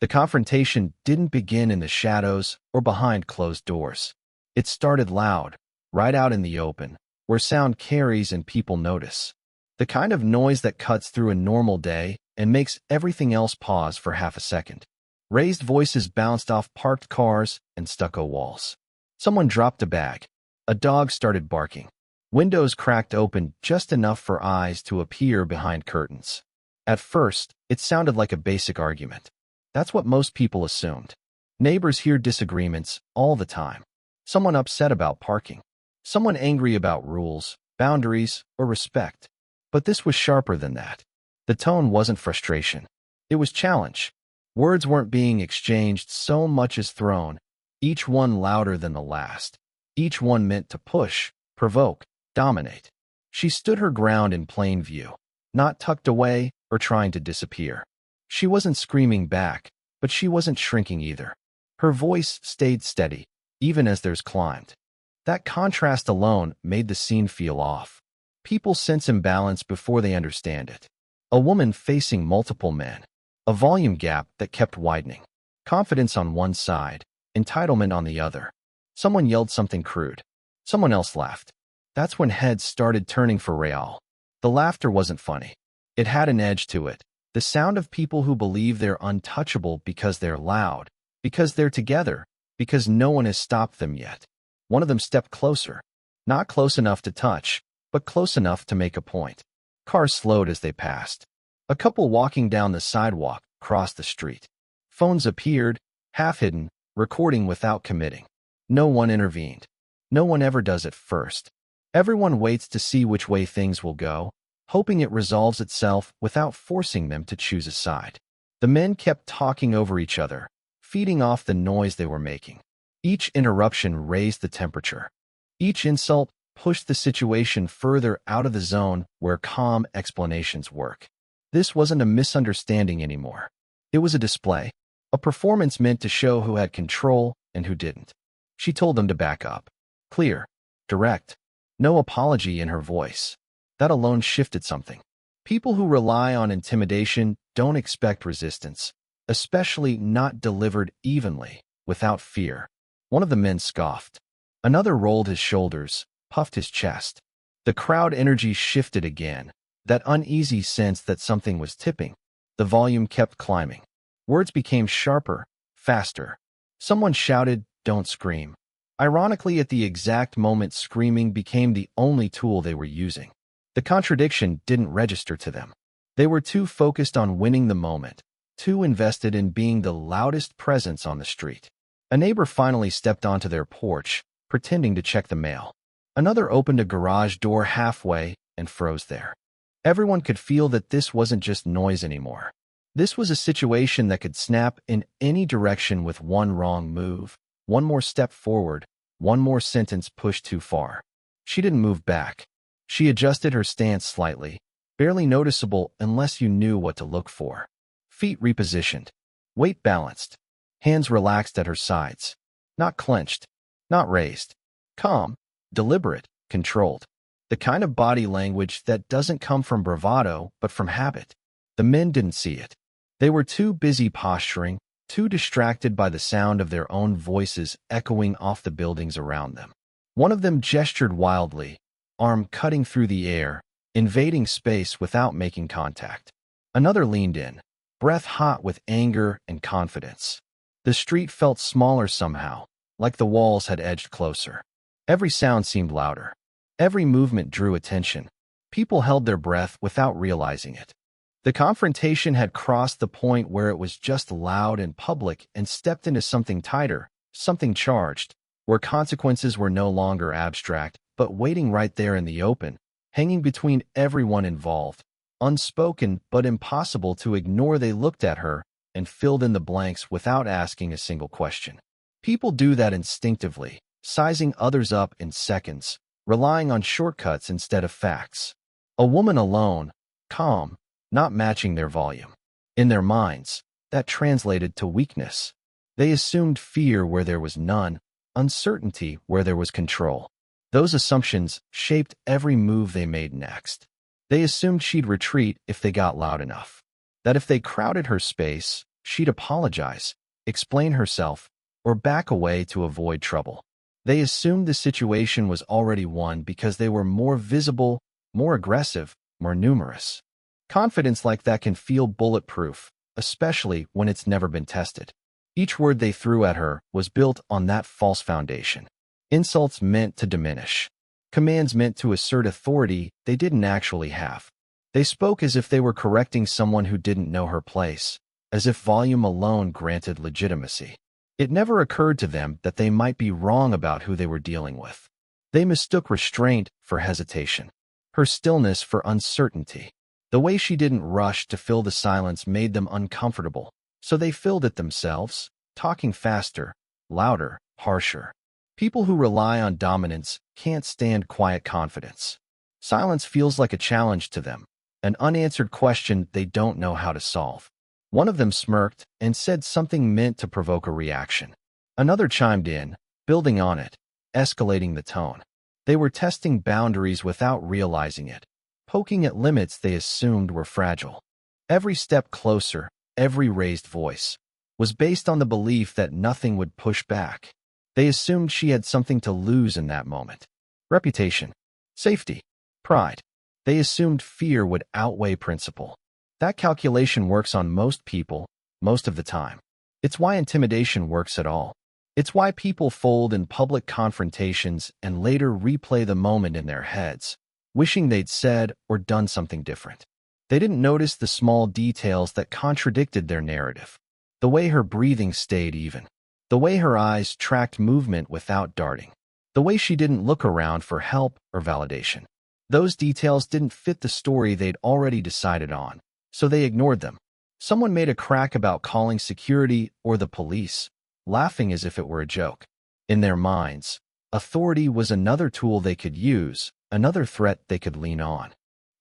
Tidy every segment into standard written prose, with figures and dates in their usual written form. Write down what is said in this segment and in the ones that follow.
The confrontation didn't begin in the shadows or behind closed doors. It started loud, right out in the open, where sound carries and people notice. The kind of noise that cuts through a normal day and makes everything else pause for half a second. Raised voices bounced off parked cars and stucco walls. Someone dropped a bag. A dog started barking. Windows cracked open just enough for eyes to appear behind curtains. At first, it sounded like a basic argument. That's what most people assumed. Neighbors hear disagreements all the time. Someone upset about parking. Someone angry about rules, boundaries, or respect. But this was sharper than that. The tone wasn't frustration. It was challenge. Words weren't being exchanged so much as thrown, each one louder than the last. Each one meant to push, provoke, dominate. She stood her ground in plain view, not tucked away or trying to disappear. She wasn't screaming back, but she wasn't shrinking either. Her voice stayed steady, even as theirs climbed. That contrast alone made the scene feel off. People sense imbalance before they understand it. A woman facing multiple men. A volume gap that kept widening. Confidence on one side, entitlement on the other. Someone yelled something crude. Someone else laughed. That's when heads started turning for Real. The laughter wasn't funny. It had an edge to it. The sound of people who believe they're untouchable because they're loud, because they're together, because no one has stopped them yet. One of them stepped closer. Not close enough to touch, but close enough to make a point. Cars slowed as they passed. A couple walking down the sidewalk crossed the street. Phones appeared, half-hidden, recording without committing. No one intervened. No one ever does at first. Everyone waits to see which way things will go, hoping it resolves itself without forcing them to choose a side. The men kept talking over each other, feeding off the noise they were making. Each interruption raised the temperature. Each insult pushed the situation further out of the zone where calm explanations work. This wasn't a misunderstanding anymore. It was a display, a performance meant to show who had control and who didn't. She told them to back up. Clear, direct, no apology in her voice. That alone shifted something. People who rely on intimidation don't expect resistance, especially not delivered evenly, without fear. One of the men scoffed. Another rolled his shoulders, puffed his chest. The crowd energy shifted again, that uneasy sense that something was tipping. The volume kept climbing. Words became sharper, faster. Someone shouted, "Don't scream." Ironically, at the exact moment screaming became the only tool they were using. The contradiction didn't register to them. They were too focused on winning the moment, too invested in being the loudest presence on the street. A neighbor finally stepped onto their porch, pretending to check the mail. Another opened a garage door halfway and froze there. Everyone could feel that this wasn't just noise anymore. This was a situation that could snap in any direction with one wrong move, one more step forward, one more sentence pushed too far. She didn't move back. She adjusted her stance slightly, barely noticeable unless you knew what to look for. Feet repositioned, weight balanced, hands relaxed at her sides. Not clenched, not raised. Calm, deliberate, controlled. The kind of body language that doesn't come from bravado, but from habit. The men didn't see it. They were too busy posturing, too distracted by the sound of their own voices echoing off the buildings around them. One of them gestured wildly, arm cutting through the air, invading space without making contact. Another leaned in, breath hot with anger and confidence. The street felt smaller somehow, like the walls had edged closer. Every sound seemed louder. Every movement drew attention. People held their breath without realizing it. The confrontation had crossed the point where it was just loud and public and stepped into something tighter, something charged, where consequences were no longer abstract, but waiting right there in the open, hanging between everyone involved. Unspoken but impossible to ignore. They looked at her and filled in the blanks without asking a single question. People do that instinctively, sizing others up in seconds, relying on shortcuts instead of facts. A woman alone, calm, not matching their volume. In their minds, that translated to weakness. They assumed fear where there was none, uncertainty where there was control. Those assumptions shaped every move they made next. They assumed she'd retreat if they got loud enough. That if they crowded her space, she'd apologize, explain herself, or back away to avoid trouble. They assumed the situation was already won because they were more visible, more aggressive, more numerous. Confidence like that can feel bulletproof, especially when it's never been tested. Each word they threw at her was built on that false foundation. Insults meant to diminish. Commands meant to assert authority they didn't actually have. They spoke as if they were correcting someone who didn't know her place, as if volume alone granted legitimacy. It never occurred to them that they might be wrong about who they were dealing with. They mistook restraint for hesitation, her stillness for uncertainty. The way she didn't rush to fill the silence made them uncomfortable, so they filled it themselves, talking faster, louder, harsher. People who rely on dominance can't stand quiet confidence. Silence feels like a challenge to them, an unanswered question they don't know how to solve. One of them smirked and said something meant to provoke a reaction. Another chimed in, building on it, escalating the tone. They were testing boundaries without realizing it, poking at limits they assumed were fragile. Every step closer, every raised voice, was based on the belief that nothing would push back. They assumed she had something to lose in that moment. Reputation, safety, pride. They assumed fear would outweigh principle. That calculation works on most people, most of the time. It's why intimidation works at all. It's why people fold in public confrontations and later replay the moment in their heads, wishing they'd said or done something different. They didn't notice the small details that contradicted their narrative. The way her breathing stayed even. The way her eyes tracked movement without darting. The way she didn't look around for help or validation. Those details didn't fit the story they'd already decided on, so they ignored them. Someone made a crack about calling security or the police, laughing as if it were a joke. In their minds, authority was another tool they could use, another threat they could lean on.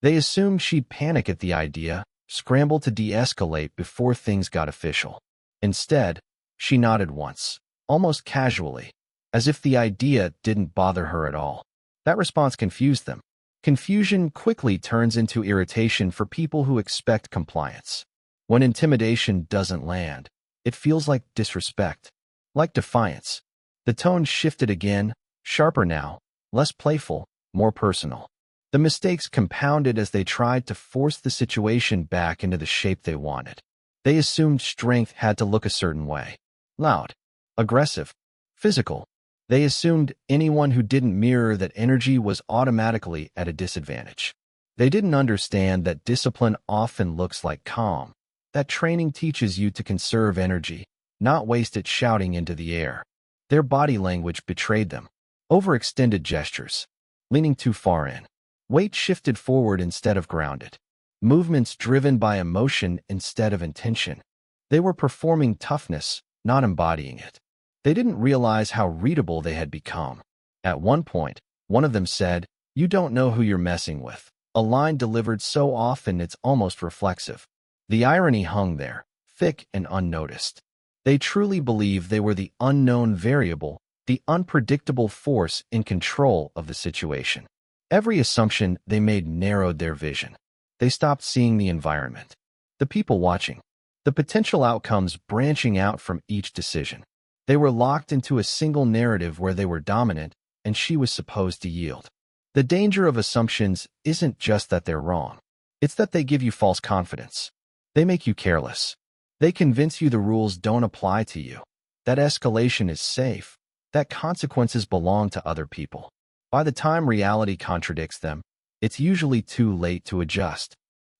They assumed she'd panic at the idea, scramble to de-escalate before things got official. Instead, she nodded once, almost casually, as if the idea didn't bother her at all. That response confused them. Confusion quickly turns into irritation for people who expect compliance. When intimidation doesn't land, it feels like disrespect, like defiance. The tone shifted again, sharper now, less playful, more personal. The mistakes compounded as they tried to force the situation back into the shape they wanted. They assumed strength had to look a certain way. Loud, aggressive, physical. They assumed anyone who didn't mirror that energy was automatically at a disadvantage. They didn't understand that discipline often looks like calm, that training teaches you to conserve energy, not waste it shouting into the air. Their body language betrayed them. Overextended gestures, leaning too far in. Weight shifted forward instead of grounded. Movements driven by emotion instead of intention. They were performing toughness, not embodying it. They didn't realize how readable they had become. At one point, one of them said, "You don't know who you're messing with," a line delivered so often it's almost reflexive. The irony hung there, thick and unnoticed. They truly believed they were the unknown variable, the unpredictable force in control of the situation. Every assumption they made narrowed their vision. They stopped seeing the environment, the people watching, the potential outcomes branching out from each decision. They were locked into a single narrative where they were dominant and she was supposed to yield. The danger of assumptions isn't just that they're wrong. It's that they give you false confidence. They make you careless. They convince you the rules don't apply to you, that escalation is safe, that consequences belong to other people. By the time reality contradicts them, it's usually too late to adjust.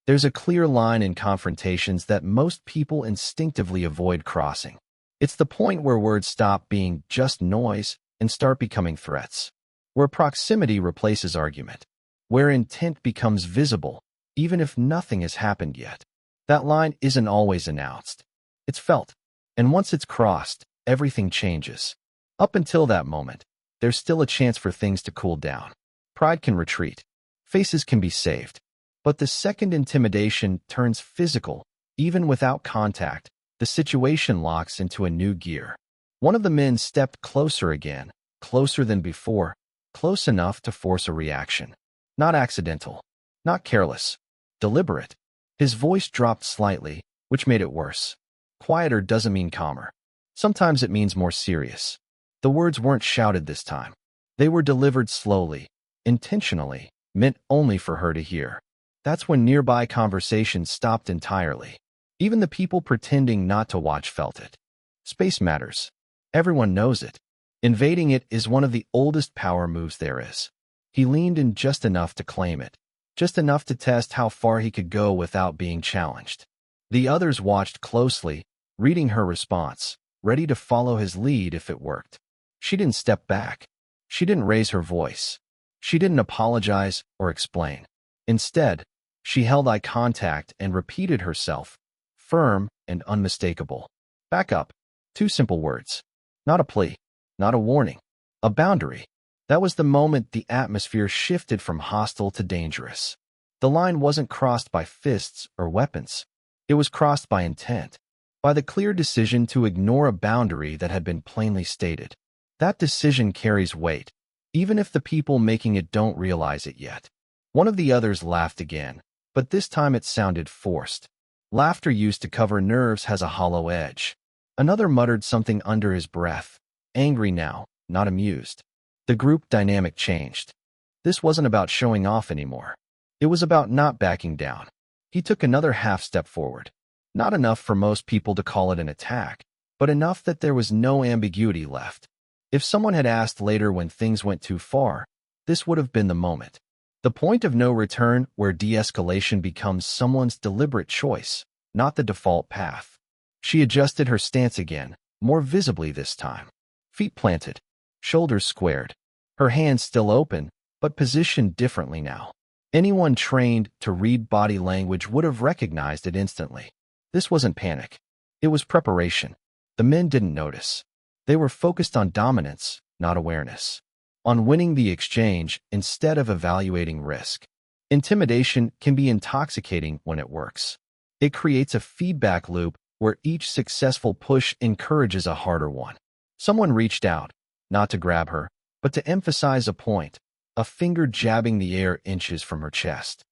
There's a clear line in confrontations that most people instinctively avoid crossing. It's the point where words stop being just noise and start becoming threats, where proximity replaces argument, where intent becomes visible, even if nothing has happened yet. That line isn't always announced. It's felt. And once it's crossed, everything changes. Up until that moment, there's still a chance for things to cool down. Pride can retreat. Faces can be saved. But the second intimidation turns physical, even without contact, the situation locks into a new gear. One of the men stepped closer again, closer than before, close enough to force a reaction. Not accidental, not careless, deliberate. His voice dropped slightly, which made it worse. Quieter doesn't mean calmer. Sometimes it means more serious. The words weren't shouted this time. They were delivered slowly, intentionally, meant only for her to hear. That's when nearby conversations stopped entirely. Even the people pretending not to watch felt it. Space matters. Everyone knows it. Invading it is one of the oldest power moves there is. He leaned in just enough to claim it, just enough to test how far he could go without being challenged. The others watched closely, reading her response, ready to follow his lead if it worked. She didn't step back. She didn't raise her voice. She didn't apologize or explain. Instead, she held eye contact and repeated herself, firm and unmistakable. Back up. 2 simple words. Not a plea, not a warning, a boundary. That was the moment the atmosphere shifted from hostile to dangerous. The line wasn't crossed by fists or weapons. It was crossed by intent, by the clear decision to ignore a boundary that had been plainly stated. That decision carries weight, even if the people making it don't realize it yet. One of the others laughed again, but this time it sounded forced. Laughter used to cover nerves has a hollow edge. Another muttered something under his breath, angry now, not amused. The group dynamic changed. This wasn't about showing off anymore. It was about not backing down. He took another half step forward. Not enough for most people to call it an attack, but enough that there was no ambiguity left. If someone had asked later when things went too far, this would have been the moment. The point of no return where de-escalation becomes someone's deliberate choice, not the default path. She adjusted her stance again, more visibly this time. Feet planted, shoulders squared, her hands still open, but positioned differently now. Anyone trained to read body language would have recognized it instantly. This wasn't panic. It was preparation. The men didn't notice. They were focused on dominance, not awareness. On winning the exchange instead of evaluating risk. Intimidation can be intoxicating when it works. It creates a feedback loop where each successful push encourages a harder one. Someone reached out, not to grab her, but to emphasize a point, a finger jabbing the air inches from her chest.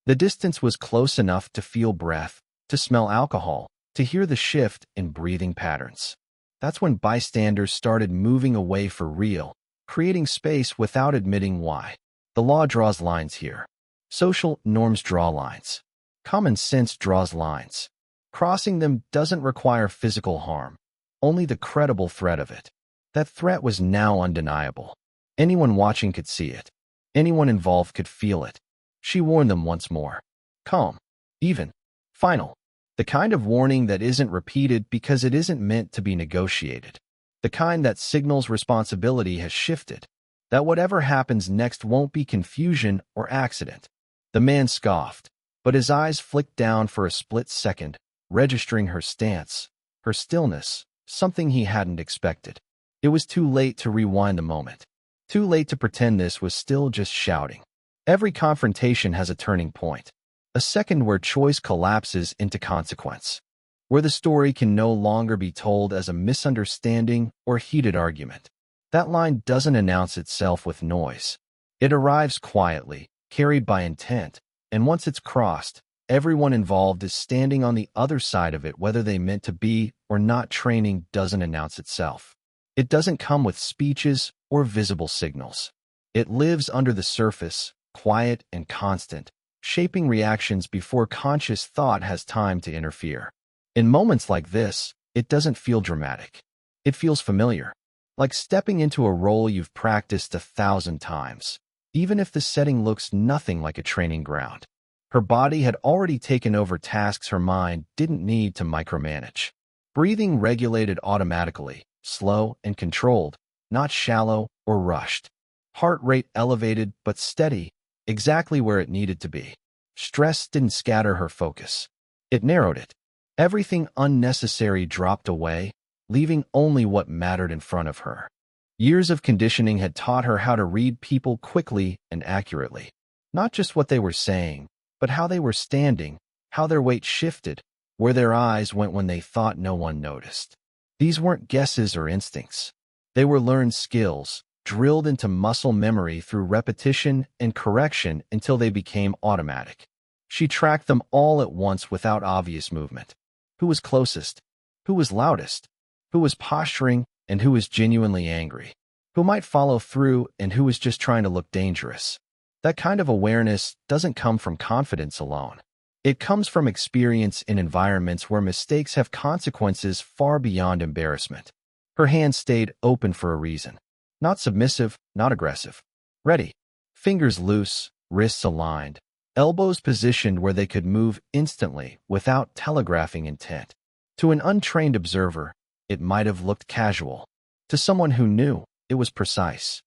The distance was close enough to feel breath, to smell alcohol, to hear the shift in breathing patterns. That's when bystanders started moving away for real, creating space without admitting why. The law draws lines here. Social norms draw lines. Common sense draws lines. Crossing them doesn't require physical harm, only the credible threat of it. That threat was now undeniable. Anyone watching could see it. Anyone involved could feel it. She warned them once more. Calm. Even. Final. The kind of warning that isn't repeated because it isn't meant to be negotiated. The kind that signals responsibility has shifted. That whatever happens next won't be confusion or accident. The man scoffed, but his eyes flicked down for a split second, registering her stance, her stillness, something he hadn't expected. It was too late to rewind the moment. Too late to pretend this was still just shouting. Every confrontation has a turning point. A second where choice collapses into consequence. Where the story can no longer be told as a misunderstanding or heated argument. That line doesn't announce itself with noise. It arrives quietly, carried by intent, and once it's crossed, everyone involved is standing on the other side of it whether they meant to be or not. Training doesn't announce itself. It doesn't come with speeches or visible signals. It lives under the surface, quiet and constant, shaping reactions before conscious thought has time to interfere. In moments like this, it doesn't feel dramatic. It feels familiar, like stepping into a role you've practiced 1,000 times, even if the setting looks nothing like a training ground. Her body had already taken over tasks her mind didn't need to micromanage. Breathing regulated automatically, slow and controlled, not shallow or rushed. Heart rate elevated but steady, exactly where it needed to be. Stress didn't scatter her focus. It narrowed it. Everything unnecessary dropped away, leaving only what mattered in front of her. Years of conditioning had taught her how to read people quickly and accurately. Not just what they were saying, but how they were standing, how their weight shifted, where their eyes went when they thought no one noticed. These weren't guesses or instincts. They were learned skills, drilled into muscle memory through repetition and correction until they became automatic. She tracked them all at once without obvious movement. Who was closest? who was loudest, who was posturing, and who was genuinely angry, who might follow through and who was just trying to look dangerous. That kind of awareness doesn't come from confidence alone. It comes from experience in environments where mistakes have consequences far beyond embarrassment. Her hands stayed open for a reason. Not submissive, not aggressive. Ready. Fingers loose, wrists aligned, elbows positioned where they could move instantly without telegraphing intent. To an untrained observer, it might have looked casual. To someone who knew, it was precise.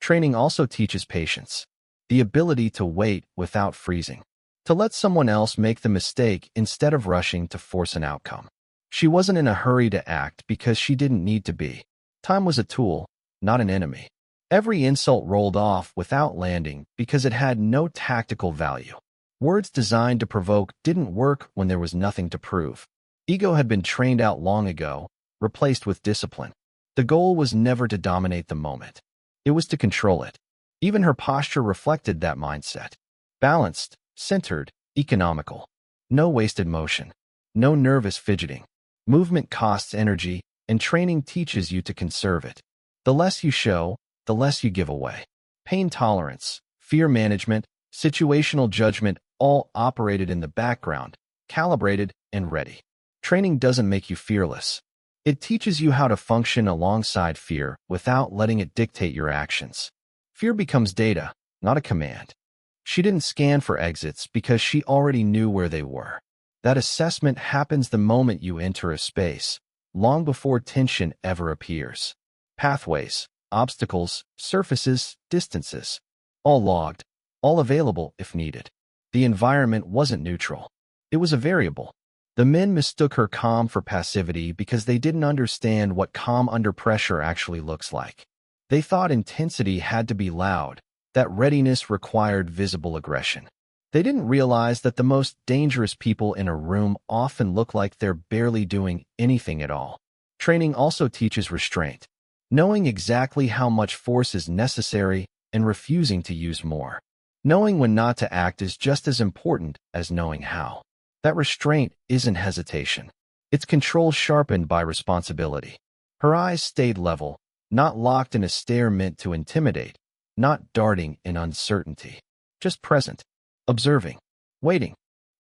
Training also teaches patience, the ability to wait without freezing, to let someone else make the mistake instead of rushing to force an outcome. She wasn't in a hurry to act because she didn't need to be. Time was a tool, not an enemy. Every insult rolled off without landing because it had no tactical value. Words designed to provoke didn't work when there was nothing to prove. Ego had been trained out long ago, replaced with discipline. The goal was never to dominate the moment. It was to control it. Even her posture reflected that mindset. Balanced, centered, economical. No wasted motion. No nervous fidgeting. Movement costs energy, and training teaches you to conserve it. The less you show, the less you give away. Pain tolerance, fear management, situational judgment all operated in the background, calibrated and ready. Training doesn't make you fearless. It teaches you how to function alongside fear without letting it dictate your actions. Fear becomes data, not a command. She didn't scan for exits because she already knew where they were. That assessment happens the moment you enter a space, long before tension ever appears. Pathways, obstacles, surfaces, distances, all logged, all available if needed. The environment wasn't neutral. It was a variable. The men mistook her calm for passivity because they didn't understand what calm under pressure actually looks like. They thought intensity had to be loud, that readiness required visible aggression. They didn't realize that the most dangerous people in a room often look like they're barely doing anything at all. Training also teaches restraint, knowing exactly how much force is necessary and refusing to use more. Knowing when not to act is just as important as knowing how. That restraint isn't hesitation. It's control sharpened by responsibility. Her eyes stayed level, not locked in a stare meant to intimidate, not darting in uncertainty, just present, observing, waiting.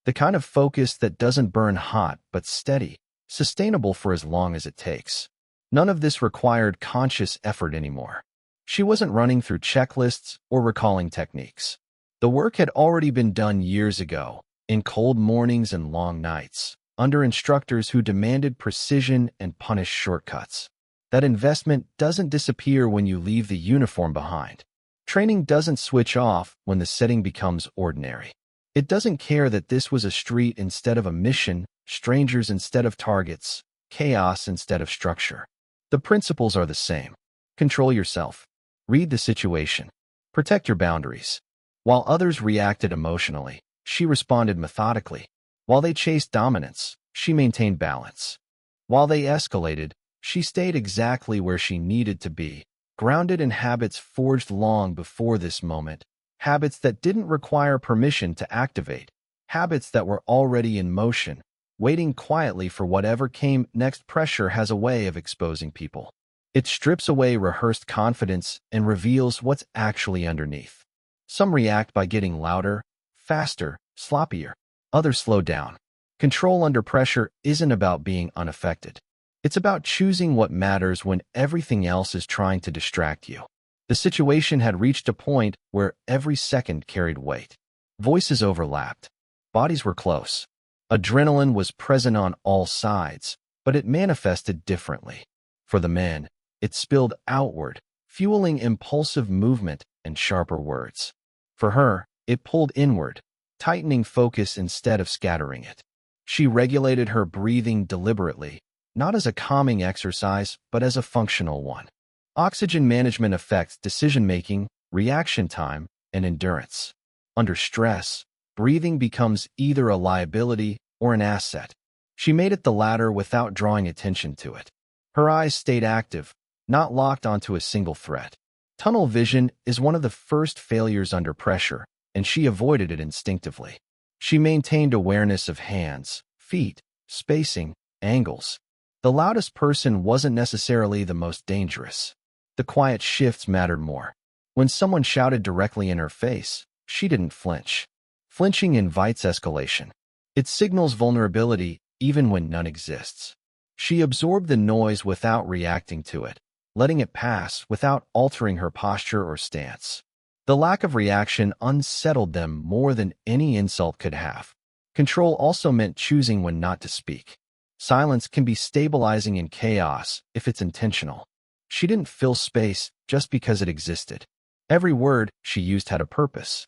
The kind of focus that doesn't burn hot but steady, sustainable for as long as it takes. None of this required conscious effort anymore. She wasn't running through checklists or recalling techniques. The work had already been done years ago, in cold mornings and long nights, under instructors who demanded precision and punished shortcuts. That investment doesn't disappear when you leave the uniform behind. Training doesn't switch off when the setting becomes ordinary. It doesn't care that this was a street instead of a mission, strangers instead of targets, chaos instead of structure. The principles are the same. Control yourself. Read the situation. Protect your boundaries. While others reacted emotionally, she responded methodically. While they chased dominance, she maintained balance. While they escalated, she stayed exactly where she needed to be, grounded in habits forged long before this moment, habits that didn't require permission to activate, habits that were already in motion, waiting quietly for whatever came next. Pressure has a way of exposing people. It strips away rehearsed confidence and reveals what's actually underneath. Some react by getting louder, faster, sloppier. Others slow down. Control under pressure isn't about being unaffected. It's about choosing what matters when everything else is trying to distract you. The situation had reached a point where every second carried weight. Voices overlapped. Bodies were close. Adrenaline was present on all sides, but it manifested differently. For the men, it spilled outward, fueling impulsive movement and sharper words. For her, it pulled inward, tightening focus instead of scattering it. She regulated her breathing deliberately, not as a calming exercise, but as a functional one. Oxygen management affects decision-making, reaction time, and endurance. Under stress, breathing becomes either a liability or an asset. She made it the latter without drawing attention to it. Her eyes stayed active, not locked onto a single threat. Tunnel vision is one of the first failures under pressure, and she avoided it instinctively. She maintained awareness of hands, feet, spacing, angles. The loudest person wasn't necessarily the most dangerous. The quiet shifts mattered more. When someone shouted directly in her face, she didn't flinch. Flinching invites escalation. It signals vulnerability even when none exists. She absorbed the noise without reacting to it, letting it pass without altering her posture or stance. The lack of reaction unsettled them more than any insult could have. Control also meant choosing when not to speak. Silence can be stabilizing in chaos if it's intentional. She didn't fill space just because it existed. Every word she used had a purpose.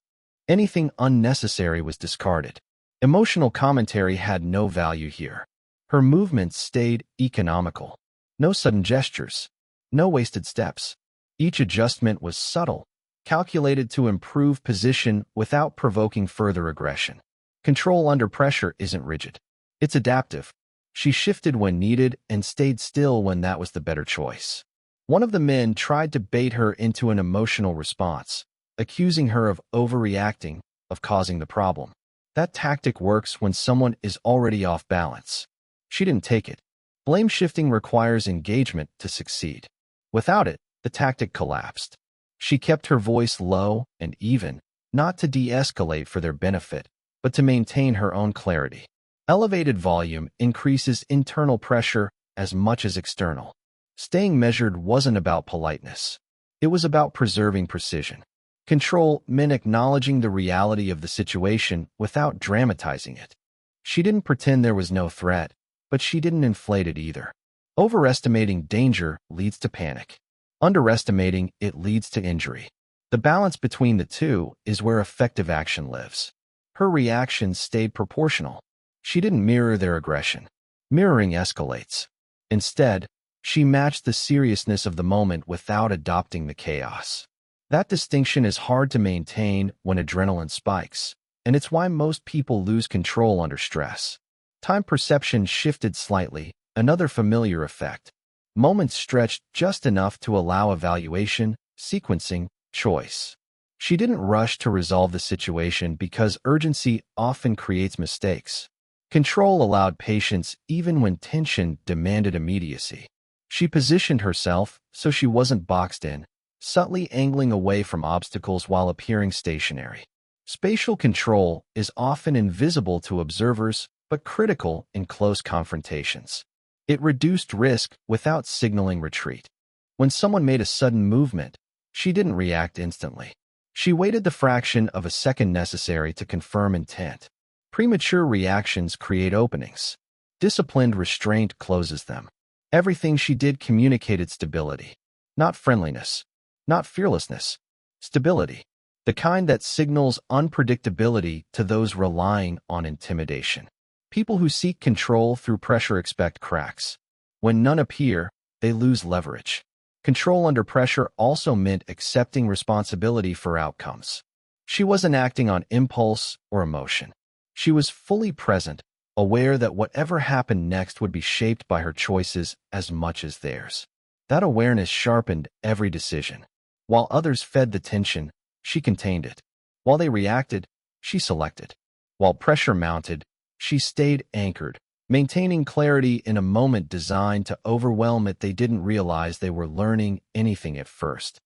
Anything unnecessary was discarded. Emotional commentary had no value here. Her movements stayed economical. No sudden gestures. No wasted steps. Each adjustment was subtle, calculated to improve position without provoking further aggression. Control under pressure isn't rigid. It's adaptive. She shifted when needed and stayed still when that was the better choice. One of the men tried to bait her into an emotional response, accusing her of overreacting, of causing the problem. That tactic works when someone is already off balance. She didn't take it. Blame shifting requires engagement to succeed. Without it, the tactic collapsed. She kept her voice low and even, not to de-escalate for their benefit, but to maintain her own clarity. Elevated volume increases internal pressure as much as external. Staying measured wasn't about politeness. It was about preserving precision. Control meant acknowledging the reality of the situation without dramatizing it. She didn't pretend there was no threat, but she didn't inflate it either. Overestimating danger leads to panic. Underestimating it leads to injury. The balance between the two is where effective action lives. Her reactions stayed proportional. She didn't mirror their aggression. Mirroring escalates. Instead, she matched the seriousness of the moment without adopting the chaos. That distinction is hard to maintain when adrenaline spikes, and it's why most people lose control under stress. Time perception shifted slightly, another familiar effect. Moments stretched just enough to allow evaluation, sequencing, choice. She didn't rush to resolve the situation because urgency often creates mistakes. Control allowed patience even when tension demanded immediacy. She positioned herself so she wasn't boxed in, subtly angling away from obstacles while appearing stationary. Spatial control is often invisible to observers, but critical in close confrontations. It reduced risk without signaling retreat. When someone made a sudden movement, she didn't react instantly. She waited the fraction of a second necessary to confirm intent. Premature reactions create openings. Disciplined restraint closes them. Everything she did communicated stability. Not friendliness. Not fearlessness. Stability. The kind that signals unpredictability to those relying on intimidation. People who seek control through pressure expect cracks. When none appear, they lose leverage. Control under pressure also meant accepting responsibility for outcomes. She wasn't acting on impulse or emotion. She was fully present, aware that whatever happened next would be shaped by her choices as much as theirs. That awareness sharpened every decision. While others fed the tension, she contained it. While they reacted, she selected. While pressure mounted, she stayed anchored, maintaining clarity in a moment designed to overwhelm it. They didn't realize they were learning anything at first.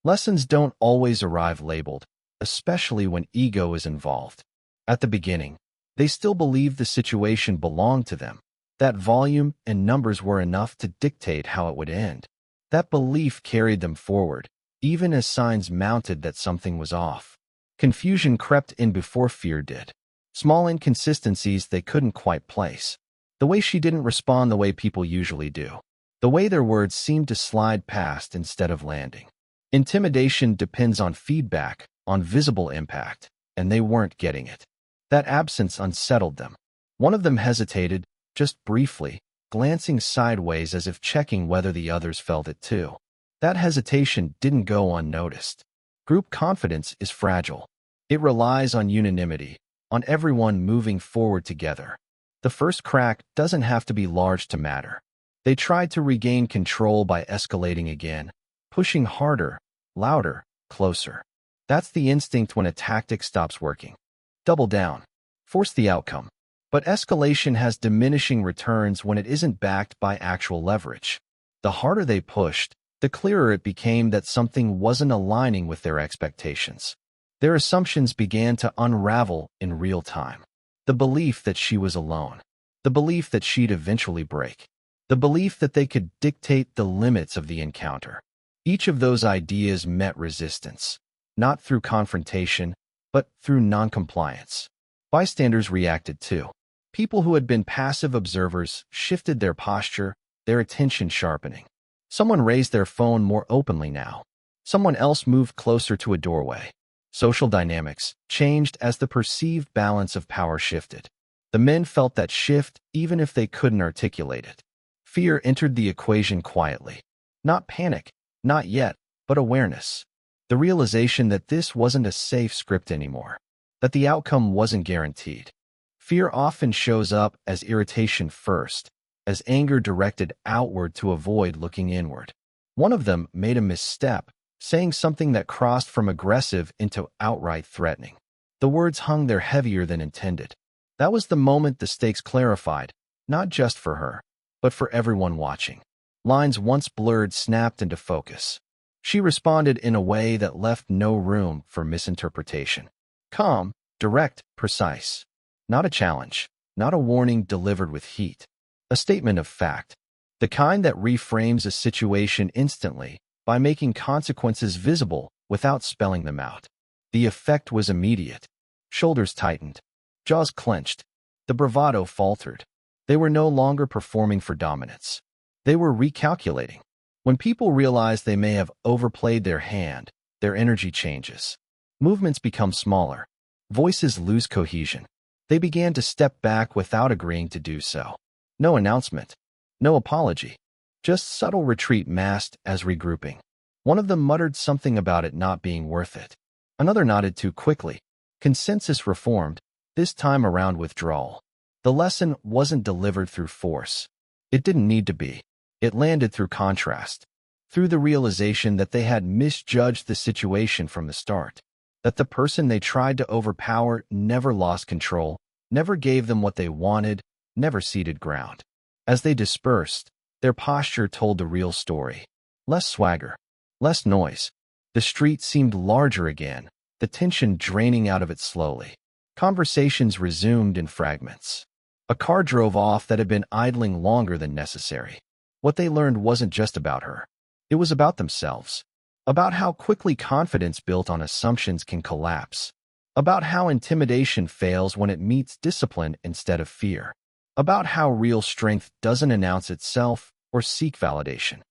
Lessons don't always arrive labeled, especially when ego is involved. At the beginning, they still believed the situation belonged to them, that volume and numbers were enough to dictate how it would end. That belief carried them forward, even as signs mounted that something was off. Confusion crept in before fear did. Small inconsistencies they couldn't quite place. The way she didn't respond the way people usually do. The way their words seemed to slide past instead of landing. Intimidation depends on feedback, on visible impact, and they weren't getting it. That absence unsettled them. One of them hesitated, just briefly, glancing sideways as if checking whether the others felt it too. That hesitation didn't go unnoticed. Group confidence is fragile. It relies on unanimity, on everyone moving forward together. The first crack doesn't have to be large to matter. They tried to regain control by escalating again, pushing harder, louder, closer. That's the instinct when a tactic stops working. Double down. Force the outcome. But escalation has diminishing returns when it isn't backed by actual leverage. The harder they pushed, the clearer it became that something wasn't aligning with their expectations. Their assumptions began to unravel in real time. The belief that she was alone. The belief that she'd eventually break. The belief that they could dictate the limits of the encounter. Each of those ideas met resistance, not through confrontation, but through noncompliance. Bystanders reacted too. People who had been passive observers shifted their posture, their attention sharpening. Someone raised their phone more openly now. Someone else moved closer to a doorway. Social dynamics changed as the perceived balance of power shifted. The men felt that shift even if they couldn't articulate it. Fear entered the equation quietly. Not panic, not yet, but awareness. The realization that this wasn't a safe script anymore, that the outcome wasn't guaranteed. Fear often shows up as irritation first, as anger directed outward to avoid looking inward. One of them made a misstep, saying something that crossed from aggressive into outright threatening. The words hung there heavier than intended. That was the moment the stakes clarified, not just for her, but for everyone watching. Lines once blurred snapped into focus. She responded in a way that left no room for misinterpretation. Calm, direct, precise. Not a challenge, not a warning delivered with heat. A statement of fact. The kind that reframes a situation instantly by making consequences visible without spelling them out. The effect was immediate. Shoulders tightened. Jaws clenched. The bravado faltered. They were no longer performing for dominance. They were recalculating. When people realize they may have overplayed their hand, their energy changes. Movements become smaller. Voices lose cohesion. They began to step back without agreeing to do so. No announcement. No apology. Just subtle retreat masked as regrouping. One of them muttered something about it not being worth it. Another nodded too quickly. Consensus reformed, this time around withdrawal. The lesson wasn't delivered through force. It didn't need to be. It landed through contrast, through the realization that they had misjudged the situation from the start, that the person they tried to overpower never lost control, never gave them what they wanted, never ceded ground. As they dispersed, their posture told the real story. Less swagger, less noise. The street seemed larger again, the tension draining out of it slowly. Conversations resumed in fragments. A car drove off that had been idling longer than necessary. What they learned wasn't just about her. It was about themselves. About how quickly confidence built on assumptions can collapse. About how intimidation fails when it meets discipline instead of fear. About how real strength doesn't announce itself or seek validation.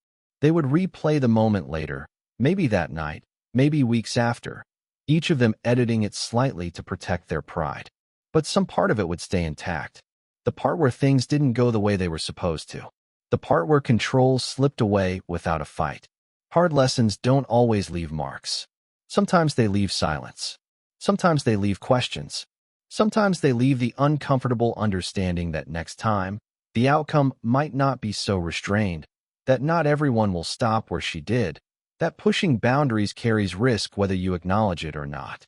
They would replay the moment later, maybe that night, maybe weeks after, each of them editing it slightly to protect their pride. But some part of it would stay intact. The part where things didn't go the way they were supposed to. The part where control slipped away without a fight. Hard lessons don't always leave marks. Sometimes they leave silence. Sometimes they leave questions. Sometimes they leave the uncomfortable understanding that next time, the outcome might not be so restrained, that not everyone will stop where she did, that pushing boundaries carries risk whether you acknowledge it or not.